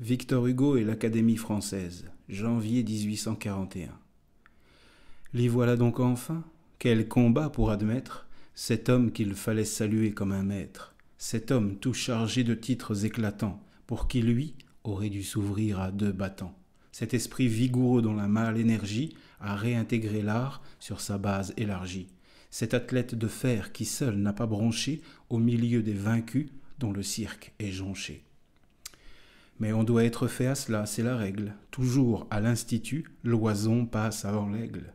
Victor Hugo et l'Académie française, janvier 1841. L'y voilà donc enfin. Quel combat pour admettre cet homme qu'il fallait saluer comme un maître, cet homme tout chargé de titres éclatants, pour qui lui aurait dû s'ouvrir à deux battants. Cet esprit vigoureux dont la mâle énergie a réintégré l'art sur sa base élargie. Cet athlète de fer qui seul n'a pas bronché au milieu des vaincus dont le cirque est jonché. Mais on doit être fait à cela, c'est la règle. Toujours à l'institut, l'oison passe avant l'aigle.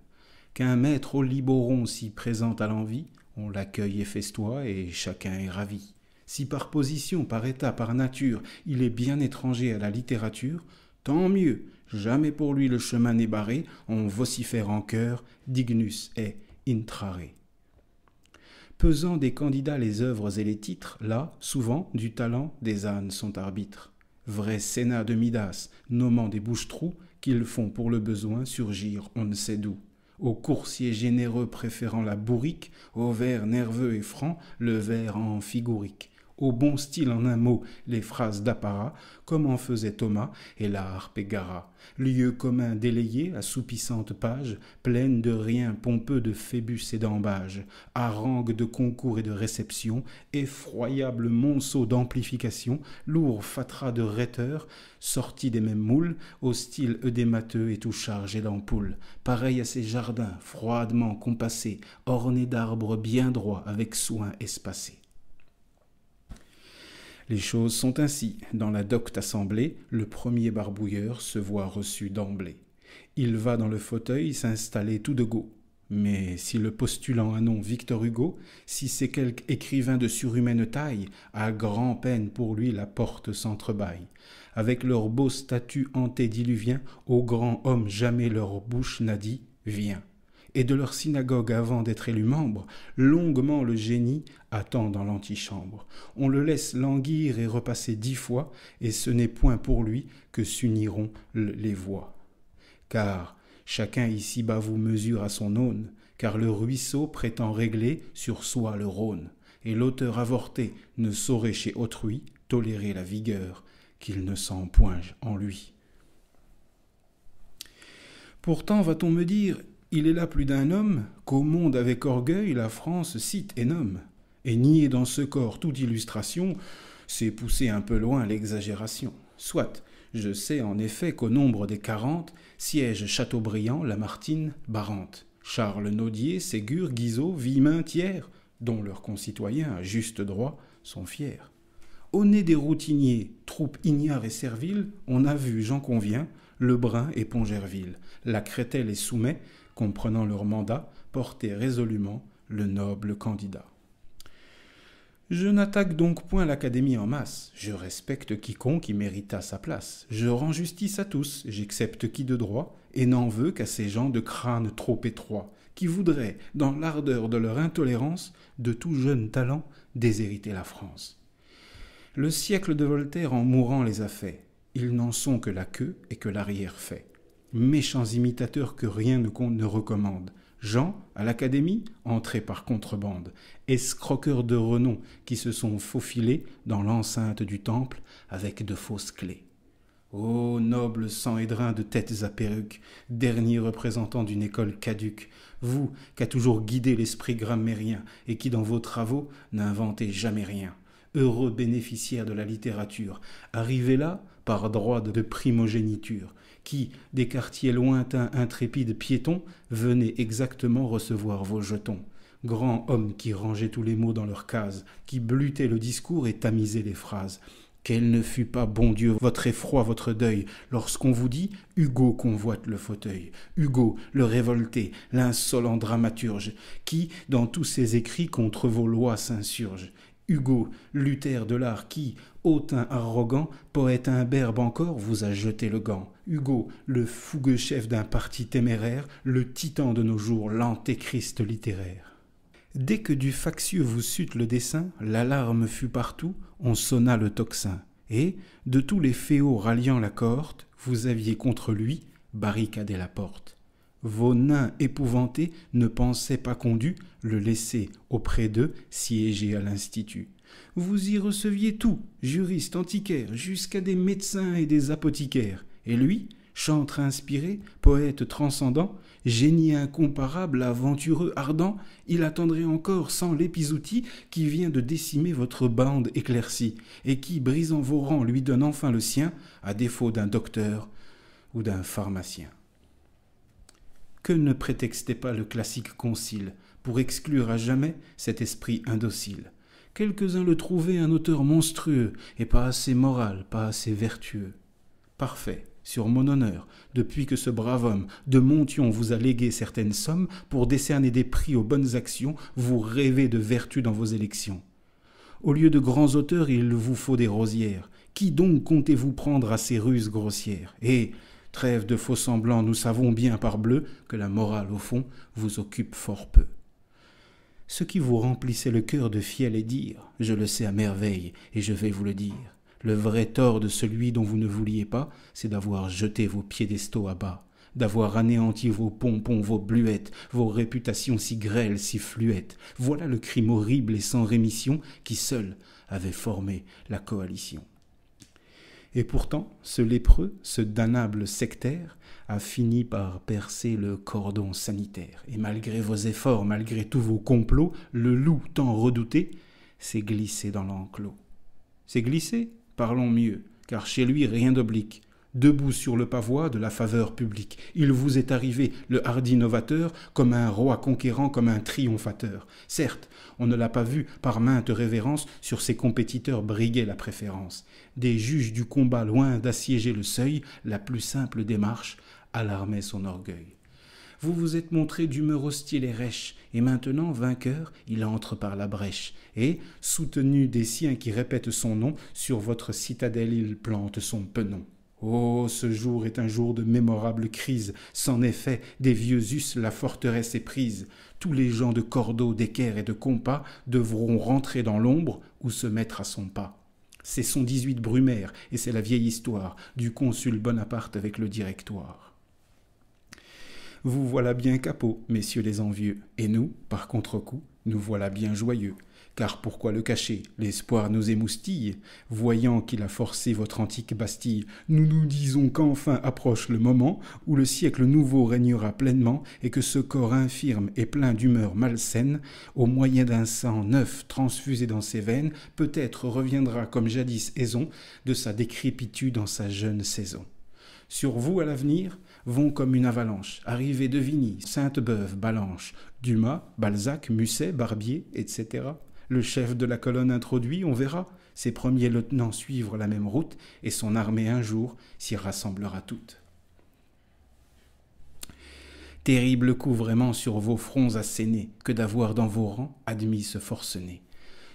Qu'un maître au liboron s'y présente à l'envie, on l'accueille et festoie et chacun est ravi. Si par position, par état, par nature, il est bien étranger à la littérature, tant mieux, jamais pour lui le chemin n'est barré, on vocifère en chœur, dignus est intrare. Pesant des candidats les œuvres et les titres, là, souvent, du talent, des ânes sont arbitres. Vrai sénat de Midas, nommant des bouches-trous, qu'ils font pour le besoin surgir on ne sait d'où. Aux coursiers généreux préférant la bourrique, aux vers nerveux et francs, le vers en figurique. Au bon style en un mot, les phrases d'apparat, comme en faisait Thomas et la harpe égara. Lieu commun délayé, assoupissante page, pleine de rien pompeux de phébus et d'ambages, harangue de concours et de réception, effroyable monceau d'amplification, lourd fatras de rhéteurs, sortis des mêmes moules, au style œdémateux et tout chargé d'ampoules, pareil à ces jardins froidement compassés, ornés d'arbres bien droits avec soin espacés. Les choses sont ainsi. Dans la docte assemblée, le premier barbouilleur se voit reçu d'emblée. Il va dans le fauteuil s'installer tout de go. Mais si le postulant a nom Victor Hugo, si c'est quelque écrivain de surhumaine taille, à grand-peine pour lui la porte s'entrebâille. Avec leurs beaux statuts antédiluviens, aux grands hommes jamais leur bouche n'a dit « viens ». Et de leur synagogue avant d'être élu membre, longuement le génie attend dans l'antichambre. On le laisse languir et repasser 10 fois, et ce n'est point pour lui que s'uniront les voix. Car chacun ici-bas vous mesure à son aune, car le ruisseau prétend régler sur soi le Rhône, et l'auteur avorté ne saurait chez autrui tolérer la vigueur qu'il ne sent point en lui. Pourtant, va-t-on me dire, il est là plus d'un homme qu'au monde avec orgueil la France cite et nomme. Et nier dans ce corps toute illustration, c'est pousser un peu loin l'exagération. Soit, je sais en effet qu'au nombre des 40 siègent Chateaubriand, Lamartine, Barante, Charles Nodier, Ségur, Guizot, Villemin, Thiers, dont leurs concitoyens à juste droit sont fiers. Au nez des routiniers, troupes ignares et serviles, on a vu, j'en conviens, Lebrun et Pongerville, la Crételle et Soumet, comprenant leur mandat, porter résolument le noble candidat. Je n'attaque donc point l'Académie en masse, je respecte quiconque y mérita sa place, je rends justice à tous, j'accepte qui de droit, et n'en veux qu'à ces gens de crâne trop étroit, qui voudraient, dans l'ardeur de leur intolérance, de tout jeune talent, déshériter la France. Le siècle de Voltaire en mourant les a faits, ils n'en sont que la queue et que l'arrière fait. Méchants imitateurs que rien ne recommande. Gens, à l'Académie, entrés par contrebande. Escroqueurs de renom qui se sont faufilés dans l'enceinte du temple avec de fausses clés. Ô noble sang-édrin de têtes à perruques, dernier représentant d'une école caduque, vous qu'a toujours guidé l'esprit grammairien et qui dans vos travaux n'inventez jamais rien. Heureux bénéficiaire de la littérature, arrivez là par droit de primogéniture, qui, des quartiers lointains intrépides piétons, venaient exactement recevoir vos jetons. Grand homme qui rangeait tous les mots dans leurs cases, qui blutait le discours et tamisait les phrases. Quel ne fut pas, bon Dieu, votre effroi, votre deuil, lorsqu'on vous dit « Hugo convoite le fauteuil ». Hugo, le révolté, l'insolent dramaturge, qui, dans tous ses écrits, contre vos lois s'insurge. Hugo, Luther de l'art qui, hautain arrogant, poète imberbe encore, vous a jeté le gant. Hugo, le fougueux chef d'un parti téméraire, le titan de nos jours, l'antéchrist littéraire. Dès que du factieux vous sut le dessein, l'alarme fut partout, on sonna le tocsin. Et, de tous les féaux ralliant la cohorte, vous aviez contre lui barricadé la porte. Vos nains épouvantés ne pensaient pas qu'on dût le laisser auprès d'eux siéger à l'institut. Vous y receviez tout, juristes, antiquaires, jusqu'à des médecins et des apothicaires. Et lui, chantre inspiré, poète transcendant, génie incomparable, aventureux, ardent, il attendrait encore sans l'épizoutie qui vient de décimer votre bande éclaircie, et qui, brisant vos rangs, lui donne enfin le sien, à défaut d'un docteur ou d'un pharmacien. Que ne prétextait pas le classique concile pour exclure à jamais cet esprit indocile? Quelques-uns le trouvaient un auteur monstrueux, et pas assez moral, pas assez vertueux. Parfait, sur mon honneur, depuis que ce brave homme de Monthyon vous a légué certaines sommes pour décerner des prix aux bonnes actions, vous rêvez de vertu dans vos élections. Au lieu de grands auteurs, il vous faut des rosières. Qui donc comptez-vous prendre à ces ruses grossières? Et, trêve de faux semblants, nous savons bien parbleu que la morale, au fond, vous occupe fort peu. Ce qui vous remplissait le cœur de fiel et dire, je le sais à merveille, et je vais vous le dire. Le vrai tort de celui dont vous ne vouliez pas, c'est d'avoir jeté vos piédestaux à bas, d'avoir anéanti vos pompons, vos bluettes, vos réputations si grêles, si fluettes. Voilà le crime horrible et sans rémission qui seul avait formé la coalition. Et pourtant, ce lépreux, ce damnable sectaire, a fini par percer le cordon sanitaire. Et malgré vos efforts, malgré tous vos complots, le loup tant redouté s'est glissé dans l'enclos. C'est glissé? Parlons mieux, car chez lui rien d'oblique. Debout sur le pavois de la faveur publique, il vous est arrivé, le hardi novateur, comme un roi conquérant, comme un triomphateur. Certes, on ne l'a pas vu par mainte révérence sur ses compétiteurs briguer la préférence. Des juges du combat, loin d'assiéger le seuil, la plus simple démarche alarmait son orgueil. Vous vous êtes montré d'humeur hostile et rêche, et maintenant, vainqueur, il entre par la brèche, et, soutenu des siens qui répètent son nom, sur votre citadelle il plante son penon. Oh, ce jour est un jour de mémorable crise, sans effet, des vieux us la forteresse est prise. Tous les gens de cordeaux, d'équerre et de compas devront rentrer dans l'ombre ou se mettre à son pas. C'est son 18 Brumaire, et c'est la vieille histoire du consul Bonaparte avec le directoire. Vous voilà bien capots, messieurs les envieux, et nous, par contre-coup, nous voilà bien joyeux. Car pourquoi le cacher? L'espoir nous émoustille. Voyant qu'il a forcé votre antique Bastille, nous nous disons qu'enfin approche le moment où le siècle nouveau régnera pleinement et que ce corps infirme et plein d'humeur malsaine, au moyen d'un sang neuf transfusé dans ses veines, peut-être reviendra comme jadis Aison de sa décrépitude en sa jeune saison. Sur vous à l'avenir vont comme une avalanche arriver de Vigny, Sainte-Beuve, Balanche, Dumas, Balzac, Musset, Barbier, etc. Le chef de la colonne introduit, on verra ses premiers lieutenants suivre la même route et son armée un jour s'y rassemblera toute. Terrible coup vraiment sur vos fronts assénés que d'avoir dans vos rangs admis ce forcené.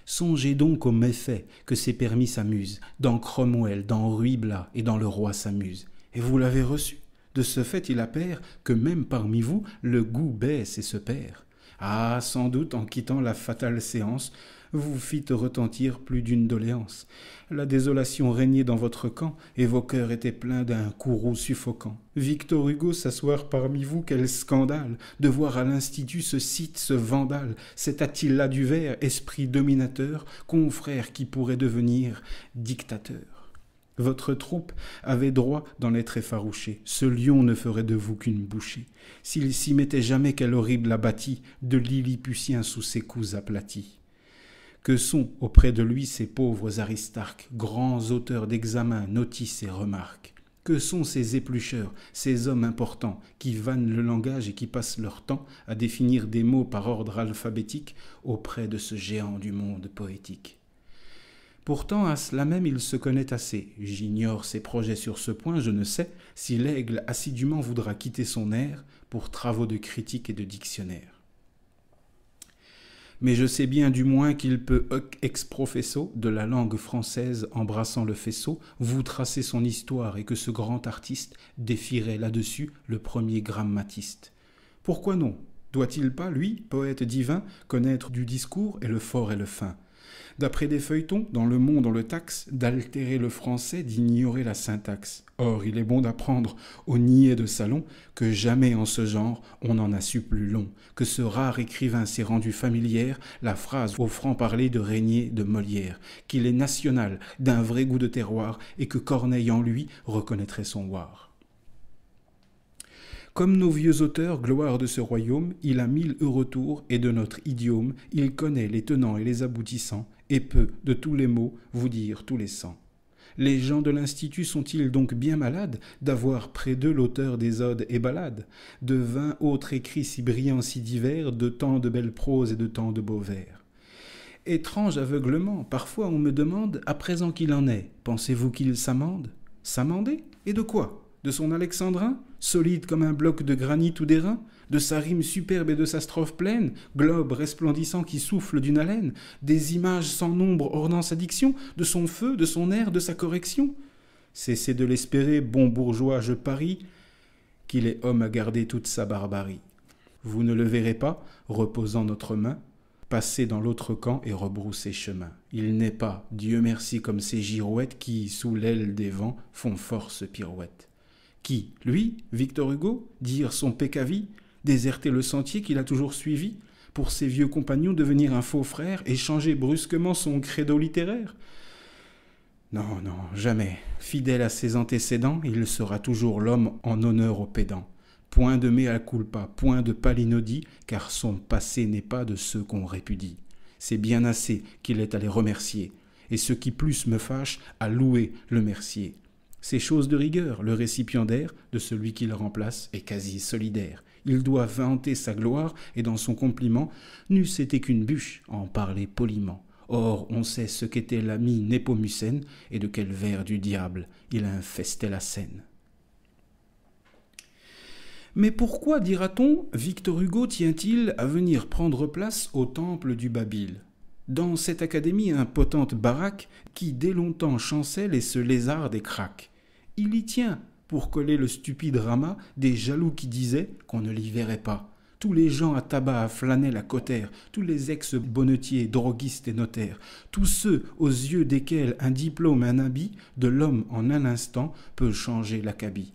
Songez donc aux méfaits que ces permis s'amusent, dans Cromwell, dans Ruy Blas et dans le roi s'amuse. Et vous l'avez reçu. De ce fait, il appert que même parmi vous, le goût baisse et se perd. Ah, sans doute, en quittant la fatale séance, vous fîtes retentir plus d'une doléance. La désolation régnait dans votre camp, et vos cœurs étaient pleins d'un courroux suffocant. Victor Hugo s'asseoir parmi vous, quel scandale, de voir à l'Institut ce site, ce vandale, cet Attila du Vert, esprit dominateur, confrère qui pourrait devenir dictateur. Votre troupe avait droit d'en être effarouchée. Ce lion ne ferait de vous qu'une bouchée. S'il s'y mettait jamais, quel horrible abattis de Lilliputien sous ses coups aplatis. Que sont auprès de lui ces pauvres aristarques, grands auteurs d'examens, notices et remarques? Que sont ces éplucheurs, ces hommes importants, qui vannent le langage et qui passent leur temps à définir des mots par ordre alphabétique auprès de ce géant du monde poétique? Pourtant, à cela même, il se connaît assez. J'ignore ses projets sur ce point, je ne sais si l'aigle assidûment voudra quitter son air pour travaux de critique et de dictionnaire. Mais je sais bien du moins qu'il peut ex professo de la langue française embrassant le faisceau vous tracer son histoire et que ce grand artiste défierait là-dessus le premier grammatiste. Pourquoi non? Doit-il pas, lui, poète divin, connaître du discours et le fort et le fin? D'après des feuilletons, dans le monde on le taxe d'altérer le français, d'ignorer la syntaxe. Or, il est bon d'apprendre aux niais de salon que jamais en ce genre on n'en a su plus long, que ce rare écrivain s'est rendu familière la phrase au franc-parler de Régnier de Molière, qu'il est national, d'un vrai goût de terroir, et que Corneille en lui reconnaîtrait son war. Comme nos vieux auteurs, gloire de ce royaume, il a 1000 heureux tours, et de notre idiome, il connaît les tenants et les aboutissants, et peut, de tous les mots, vous dire tous les sens. Les gens de l'Institut sont-ils donc bien malades d'avoir près d'eux l'auteur des odes et ballades, de 20 autres écrits si brillants, si divers, de tant de belles proses et de tant de beaux vers? Étrange aveuglement, parfois on me demande, à présent qu'il en est, pensez-vous qu'il s'amende? S'amender? Et de quoi? De son alexandrin, solide comme un bloc de granit ou d'airain, de sa rime superbe et de sa strophe pleine, globe resplendissant qui souffle d'une haleine, des images sans nombre ornant sa diction, de son feu, de son air, de sa correction? Cessez de l'espérer, bon bourgeois, je parie, qu'il est homme à garder toute sa barbarie. Vous ne le verrez pas, reposant notre main, passer dans l'autre camp et rebrousser chemin. Il n'est pas, Dieu merci, comme ces girouettes qui, sous l'aile des vents, font force pirouette. Qui, lui, Victor Hugo, dire son pécavi, déserter le sentier qu'il a toujours suivi, pour ses vieux compagnons devenir un faux frère et changer brusquement son credo littéraire? Non, non, jamais. Fidèle à ses antécédents, il sera toujours l'homme en honneur aux pédants. Point de mea culpa, point de palinodie, car son passé n'est pas de ceux qu'on répudie. C'est bien assez qu'il est à les remercier, et ce qui plus me fâche, à louer le mercier. C'est chose de rigueur, le récipiendaire de celui qui le remplace est quasi solidaire. Il doit vanter sa gloire, et dans son compliment, n'eût été qu'une bûche, en parler poliment. Or, on sait ce qu'était l'ami Népomucène, et de quel ver du diable il infestait la Seine. Mais pourquoi, dira-t-on, Victor Hugo tient-il à venir prendre place au temple du Babil? Dans cette académie impotente baraque, qui dès longtemps chancelle et se lézarde et craque. Il y tient, pour coller le stupide ramas des jaloux qui disaient qu'on ne l'y verrait pas. Tous les gens à tabac à flâner la cautère, tous les ex-bonnetiers, droguistes et notaires, tous ceux aux yeux desquels un diplôme, un habit, de l'homme en un instant peut changer l'acabit.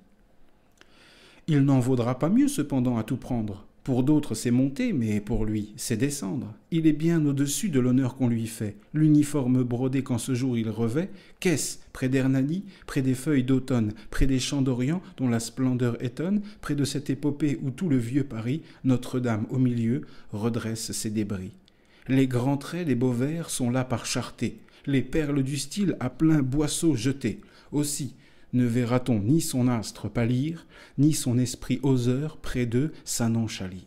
Il n'en vaudra pas mieux cependant à tout prendre. Pour d'autres c'est monter, mais pour lui c'est descendre. Il est bien au-dessus de l'honneur qu'on lui fait. L'uniforme brodé qu'en ce jour il revêt, qu'est-ce près d'Hernani, près des feuilles d'automne, près des champs d'Orient dont la splendeur étonne, près de cette épopée où tout le vieux Paris, Notre-Dame au milieu, redresse ses débris. Les grands traits des beaux vers sont là par charter, les perles du style à plein boisseau jetés. Aussi, ne verra-t-on ni son astre pâlir, ni son esprit oseur près d'eux s'annonchalir.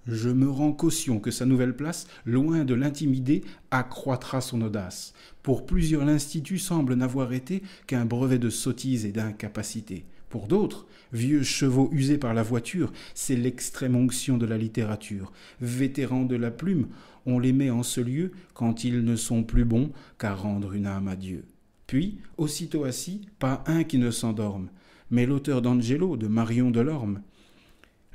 Je me rends caution que sa nouvelle place, loin de l'intimider, accroîtra son audace. Pour plusieurs, l'Institut semble n'avoir été qu'un brevet de sottise et d'incapacité. Pour d'autres, vieux chevaux usés par la voiture, c'est l'extrême onction de la littérature. Vétérans de la plume, on les met en ce lieu quand ils ne sont plus bons qu'à rendre une âme à Dieu. Puis, aussitôt assis, pas un qui ne s'endorme, mais l'auteur d'Angelo, de Marion Delorme,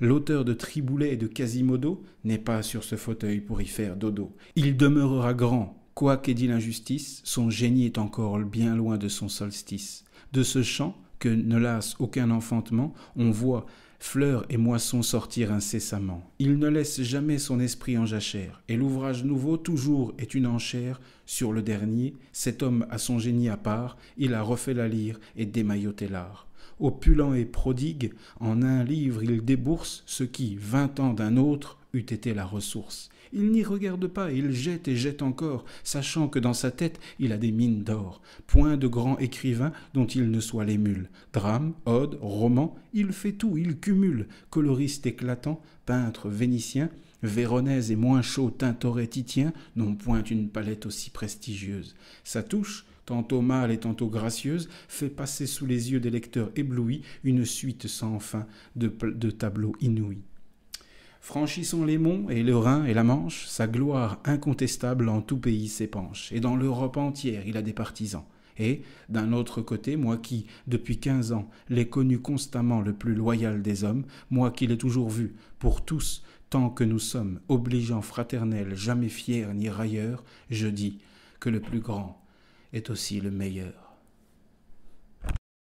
l'auteur de Triboulet et de Quasimodo n'est pas sur ce fauteuil pour y faire dodo. Il demeurera grand, quoi qu'ait dit l'injustice, son génie est encore bien loin de son solstice. De ce champ, que ne lasse aucun enfantement, on voit fleurs et moissons sortir incessamment. Il ne laisse jamais son esprit en jachère, et l'ouvrage nouveau toujours est une enchère sur le dernier. Cet homme a son génie à part, il a refait la lyre et démailloté l'art. Opulent et prodigue, en un livre il débourse ce qui, 20 ans d'un autre, eût été la ressource. Il n'y regarde pas, il jette et jette encore, sachant que dans sa tête il a des mines d'or. Point de grand écrivain dont il ne soit l'émule. Drame, ode, roman, il fait tout, il cumule. Coloriste éclatant, peintre vénitien, véronèse et moins chaud tintoret titien n'ont point une palette aussi prestigieuse. Sa touche, tantôt mâle et tantôt gracieuse, fait passer sous les yeux des lecteurs éblouis une suite sans fin de tableaux inouïs. Franchissons les monts et le Rhin et la Manche, sa gloire incontestable en tout pays s'épanche, et dans l'Europe entière il a des partisans. Et, d'un autre côté, moi qui, depuis 15 ans, l'ai connu constamment le plus loyal des hommes, moi qui l'ai toujours vu, pour tous, tant que nous sommes, obligeants, fraternels, jamais fiers ni railleurs, je dis, que le plus grand est aussi le meilleur.